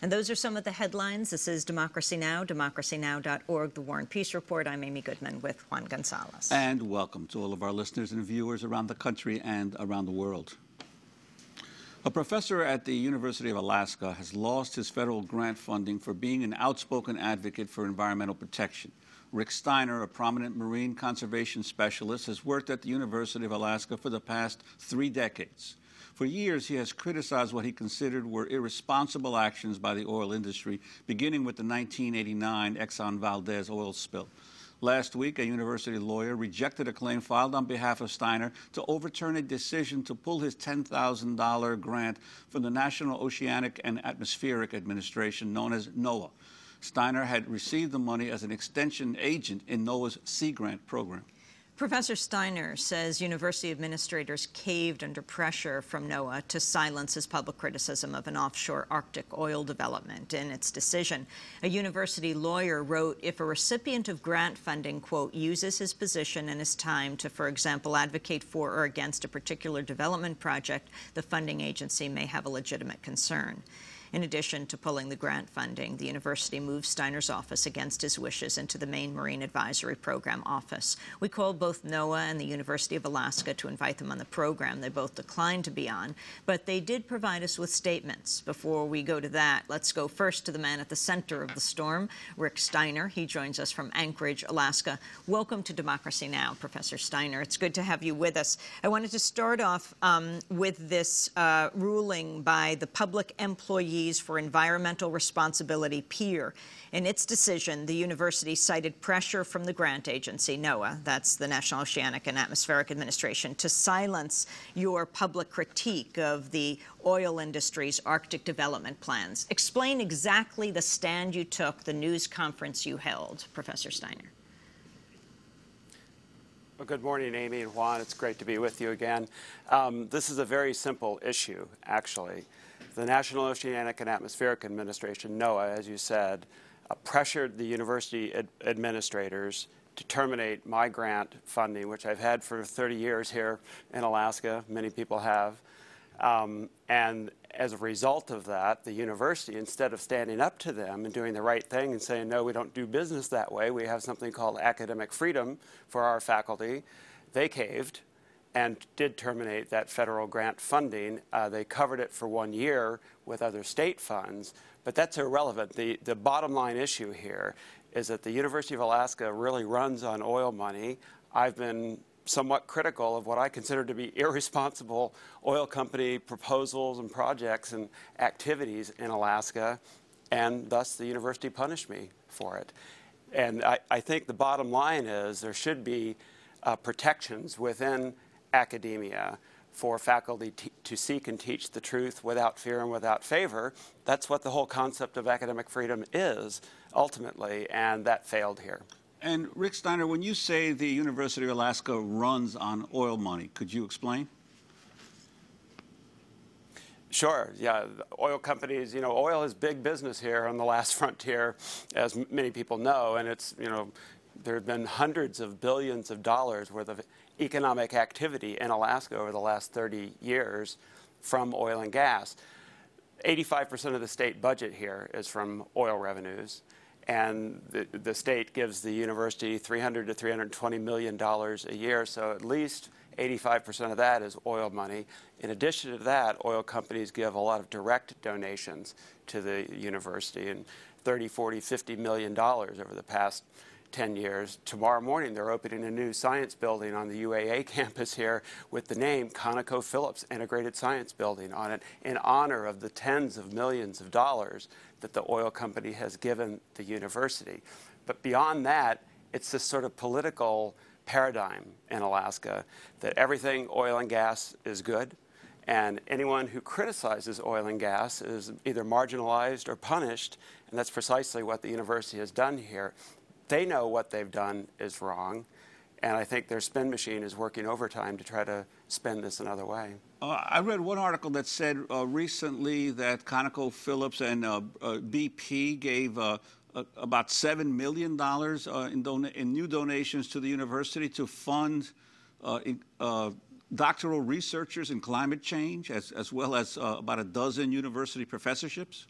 And those are some of the headlines. This is Democracy Now!, democracynow.org, The War and Peace Report. I'm Amy Goodman with Juan Gonzalez. And welcome to all of our listeners and viewers around the country and around the world. A professor at the University of Alaska has lost his federal grant funding for being an outspoken advocate for environmental protection. Rick Steiner, a prominent marine conservation specialist, has worked at the University of Alaska for the past 3 decades. For years, he has criticized what he considered were irresponsible actions by the oil industry, beginning with the 1989 Exxon Valdez oil spill. Last week, a university lawyer rejected a claim filed on behalf of Steiner to overturn a decision to pull his $10,000 grant from the National Oceanic and Atmospheric Administration, known as NOAA. Steiner had received the money as an extension agent in NOAA's Sea Grant program. Professor Steiner says university administrators caved under pressure from NOAA to silence his public criticism of an offshore Arctic oil development. In its decision, a university lawyer wrote, if a recipient of grant funding, quote, uses his position and his time to, for example, advocate for or against a particular development project, the funding agency may have a legitimate concern. In addition to pulling the grant funding, the university moved Steiner's office against his wishes into the Maine Marine Advisory Program office. We called both NOAA and the University of Alaska to invite them on the program. They both declined to be on, but they did provide us with statements. Before we go to that, let's go first to the man at the center of the storm, Rick Steiner. He joins us from Anchorage, Alaska. Welcome to Democracy Now!, Professor Steiner. It's good to have you with us. I wanted to start off with this ruling by the Public Employees for Environmental Responsibility, PEER. In its decision, the university cited pressure from the grant agency, NOAA, that's the National Oceanic and Atmospheric Administration, to silence your public critique of the oil industry's Arctic development plans. Explain exactly the stand you took, the news conference you held, Professor Steiner. Well, good morning, Amy and Juan. It's great to be with you again. This is a very simple issue, actually. The National Oceanic and Atmospheric Administration, NOAA, as you said, pressured the university administrators to terminate my grant funding, which I've had for 30 years here in Alaska. Many people have. And as a result of that, the university, instead of standing up to them and doing the right thing and saying, no, we don't do business that way, we have something called academic freedom for our faculty, they caved and did terminate that federal grant funding. They covered it for 1 year with other state funds, but that's irrelevant. The bottom line issue here is that the University of Alaska really runs on oil money. I've been somewhat critical of what I consider to be irresponsible oil company proposals and projects and activities in Alaska, and thus the university punished me for it. And I think the bottom line is there should be protections within academia for faculty to seek and teach the truth without fear and without favor. That's what the whole concept of academic freedom is, ultimately, and that failed here. And Rick Steiner, when you say the University of Alaska runs on oil money, could you explain? Sure. Yeah, oil companies, you know, oil is big business here on the last frontier, as many people know, and it's, you know, there have been hundreds of billions of dollars worth of economic activity in Alaska over the last 30 years from oil and gas. 85% of the state budget here is from oil revenues, and the state gives the university $300 to $320 million a year, so at least 85% of that is oil money. In addition to that, oil companies give a lot of direct donations to the university, and $30, $40, $50 million over the past 10 years. Tomorrow morning, they're opening a new science building on the UAA campus here with the name ConocoPhillips Integrated Science Building on it in honor of the tens of millions of dollars that the oil company has given the university. But beyond that, it's this sort of political paradigm in Alaska that everything oil and gas is good, and anyone who criticizes oil and gas is either marginalized or punished, and that's precisely what the university has done here. They know what they've done is wrong, and I think their spin machine is working overtime to try to spin this another way. I read one article that said recently that ConocoPhillips and BP gave about $7 million in new donations to the university to fund doctoral researchers in climate change, as well as about a dozen university professorships.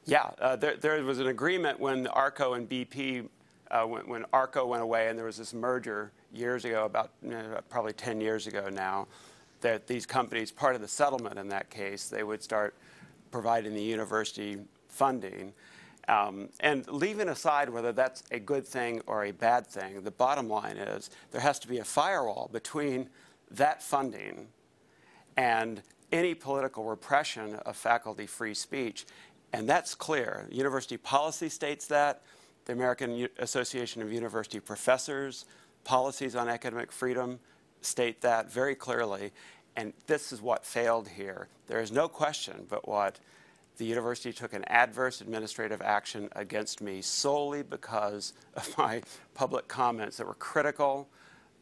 Yeah, there was an agreement when ARCO and BP, when ARCO went away, and there was this merger years ago, about probably 10 years ago now, that these companies, part of the settlement in that case, they would start providing the university funding. And leaving aside whether that's a good thing or a bad thing, the bottom line is there has to be a firewall between that funding and any political repression of faculty free speech. And that's clear. University policy states that. The American Association of University Professors' policies on academic freedom state that very clearly. And this is what failed here. There is no question but what the university took an adverse administrative action against me solely because of my public comments that were critical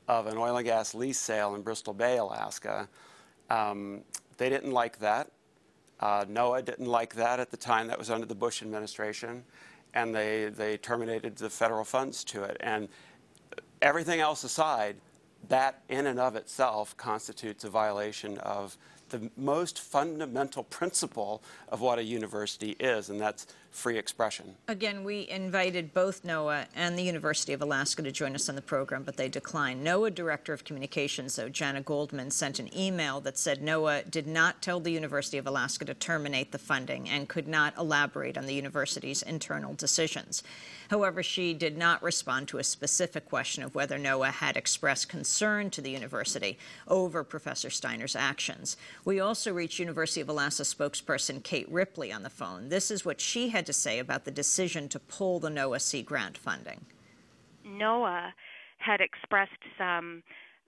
of an oil and gas lease sale in Bristol Bay, Alaska. They didn't like that. NOAA didn't like that at the time. That was under the Bush administration. And they terminated the federal funds to it. And everything else aside, that in and of itself constitutes a violation of the most fundamental principle of what a university is, and that's free expression. Again, we invited both NOAA and the University of Alaska to join us on the program, but they declined. NOAA Director of Communications, though, Jana Goldman, sent an email that said NOAA did not tell the University of Alaska to terminate the funding and could not elaborate on the university's internal decisions. However, she did not respond to a specific question of whether NOAA had expressed concern to the university over Professor Steiner's actions. We also reached University of Alaska spokesperson Kate Ripley on the phone. This is what she had to say about the decision to pull the NOAA Sea grant funding. NOAA had expressed some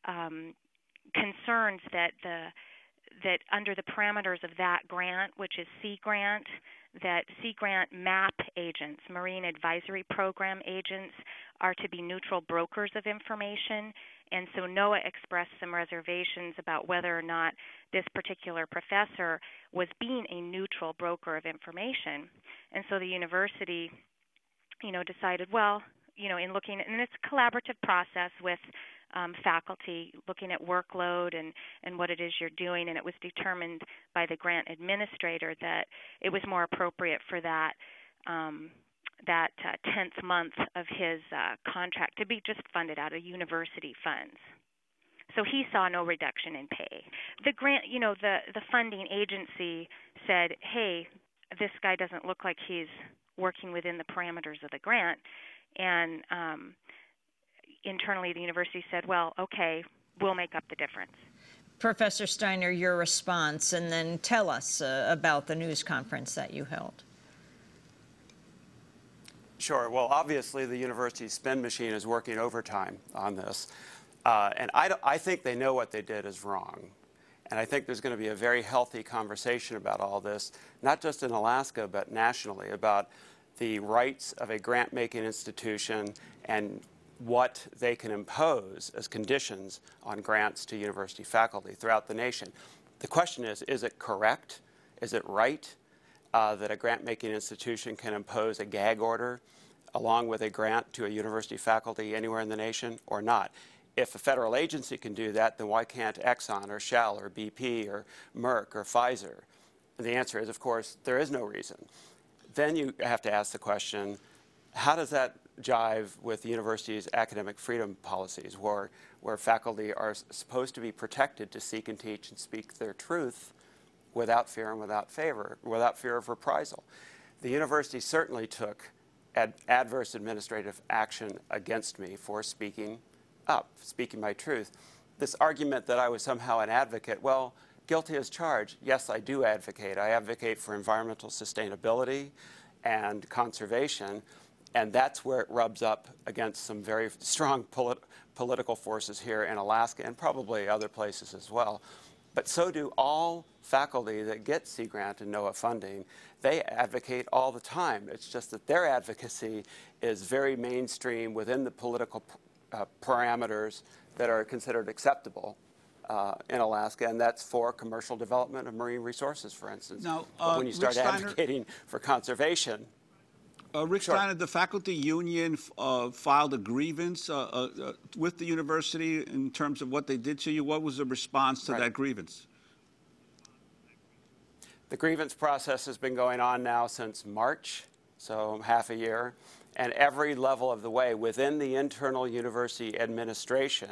concerns that under the parameters of that grant, which is Sea Grant, that Sea Grant MAP agents, Marine Advisory Program agents, are to be neutral brokers of information. And so NOAA expressed some reservations about whether or not this particular professor was being a neutral broker of information. And so the university, decided, well, in looking, and it's a collaborative process with faculty, looking at workload and what it is you're doing, and it was determined by the grant administrator that it was more appropriate for that 10th month of his contract to be just funded out of university funds. So he saw no reduction in pay. The grant, the funding agency said, hey, this guy doesn't look like he's working within the parameters of the grant. And internally, the university said, well, okay, we'll make up the difference. Professor Steiner, your response, and then tell us about the news conference that you held. Sure. Well, obviously, the university's spin machine is working overtime on this. And I think they know what they did is wrong. And I think there's going to be a very healthy conversation about all this, not just in Alaska, but nationally, about the rights of a grant-making institution and what they can impose as conditions on grants to university faculty throughout the nation. The question is it correct? Is it right that a grant-making institution can impose a gag order along with a grant to a university faculty anywhere in the nation or not? If a federal agency can do that, then why can't Exxon or Shell or BP or Merck or Pfizer? And the answer is, of course, there is no reason. Then you have to ask the question, how does that jive with the university's academic freedom policies, where faculty are supposed to be protected to seek and teach and speak their truth without fear and without fear of reprisal? The university certainly took adverse administrative action against me for speaking my truth. This argument that I was somehow an advocate, well, guilty as charged. Yes, I do advocate. I advocate for environmental sustainability and conservation, and that's where it rubs up against some very strong political forces here in Alaska and probably other places as well. But so do all faculty that get Sea Grant and NOAA funding. They advocate all the time. It's just that their advocacy is very mainstream within the political parameters that are considered acceptable in Alaska, and that's for commercial development of marine resources, for instance. Now, but when you start advocating for conservation, Rick Steiner, the faculty union filed a grievance with the university in terms of what they did to you. What was the response to that grievance? The grievance process has been going on now since March, so half a year, and every level of the way within the internal university administration